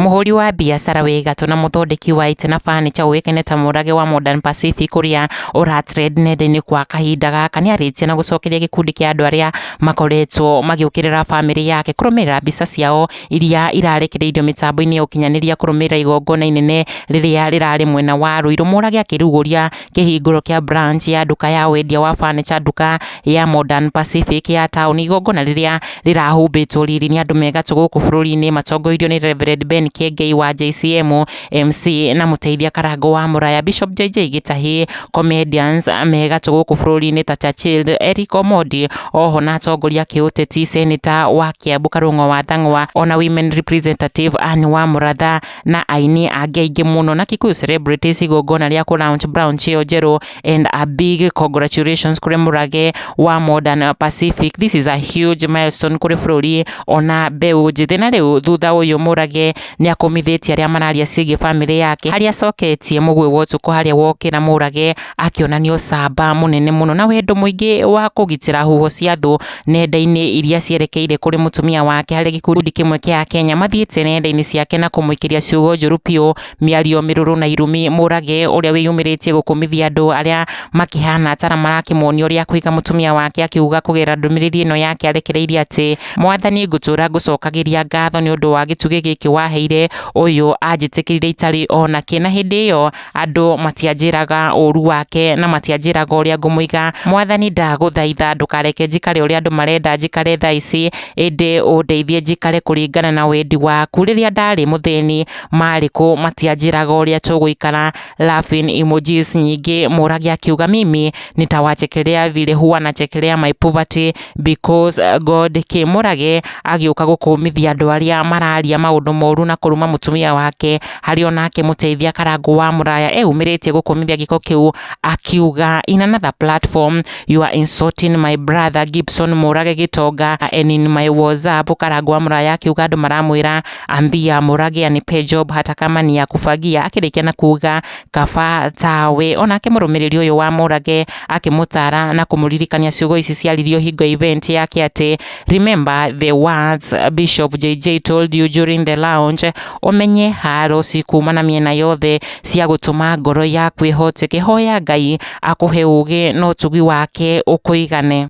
Muhuri wa biacara wĩ gatũ na muthondeki wa itĩ na furniture ũĩkaine ta Mũrage wa Modern Pacific ũrĩa ũratrend nenda-inĩ kwa kahinda gaka nĩarĩtie na gũcokeria gĩkundi kĩa andũ arĩa makoretwo magĩũkĩrĩra famĩlĩ yake kũrũmĩrĩra mbica ciao iria irarekereirio mĩtambo-inĩ ya ũkinyanĩria kũrũmĩrĩra igongona inene rĩrĩa rĩrarĩ mwena wa Ruiru. Mũrage akĩrugũria kĩhingũro kĩa branch ya nduka ya wendia wa furniture, nduka ya Modern Pacific ya taũni. Igongona rĩrĩa rĩrahumbĩtwo riri nĩ andũ me gatũ gũkũ bũrũri-inĩ matongoirio nĩ Reverend Ben Kĩengei wa JCM MC na mũteithia Karango wa Mũraya, Bishop JJ Gĩtahĩ, comedians me gatũ gũkũ bũrũri-inĩ ta Churchill, Eric Omondi, oho na atongoria kĩũteti Senator wa Kiambu Karũng'o wa Thang'wa, ona women representative Anne wa Mũratha na aini angĩ aingĩ mũno na Kikuyu celebrities. Igongona rĩa kũ launch branch ĩyo njerũ, and a big congratulations kũrĩ Mũrage wa Modern Pacific. This is a huge milestone kũrĩ bũrũri ona mbeũ njĩthĩ. Na rĩu thutha ũyũ Mũrage nĩ akomithĩtie arĩa mararia ciĩgiĩ famĩlĩ yake, harĩa acoketie mũgwĩ wa ũtukũ harĩa wokĩra Mũrage akĩonania ũcamba mũnene mũno na wendo mũingĩ wa kũgitĩra huho cia thũ nenda-inĩ iria cierekeire kũrĩ mũtumia wake, harĩ gĩkundi kĩmwe kĩa Kenya mathiĩte nenda-inĩ ciake na kũmũikĩria ciugo njũru biũ, mĩario mĩrũrũ na irumi. Mũrage ũrĩa wĩyumĩrĩtie gũkũmithia andũ arĩa makĩhana tara marakĩmonia ũrĩa kũiga mũtumia wake, akiuga kũgerera ndũmĩrĩri ĩno yake arekereirie atĩ Mwathani ngũtũra ngũcokagĩria ngatho nĩ ũndũ wa gĩtugĩ gĩkĩ waheire ũyũ anjĩtĩkĩrire itarĩ ona kĩ. Na hĩndĩ ĩyo andũ matianjĩraga ũru wake na matianjĩraga ũrĩa ngũmũiga. Mwathani ndagũthaitha ndũkareke njikare ũrĩa andũ marenda njikare thaa ici, ĩndĩ ũndeithie njikare kũringana na wendi waku. Rĩrĩa ndarĩ mũthĩni marĩkũ matianjĩraga ũrĩa tũgũikara, laughing emojis nyingĩ. Mũrage akiuga mimi nitawachekelea vile huwa nachekelea my poverty because God came. Mũrage agĩũka gũkũmithia andũ arĩa mararia maũndũ moru na kũruma mũtumia wake, harĩ onake mũteithia Karango wa Mũraya eyumĩrĩtie gũkũmithia gĩko kĩu, akiuga in another platform you are insulting my brother Gibson Mũrage Gitonga and in my WhatsApp. Karango wa Mũraya akiuga andũ maramwĩra ambia Mũrage anipe job hata kama ni ya kufagia, akĩrĩkia na kuga kaba tawe. Onake mũrũmĩrĩri ũyũ wa Mũrage akĩmũtara na kũmũririkania ciugo ici ciaririo hingo event yake atĩ remember the words Bishop JJ told you during the lounge, umenye haro cikuma na mĩena yothe cia gũtũma ngoro yaku ĩhote kĩhoya Ngai akũhe ũgĩ no ũtugi wake ũkũigane.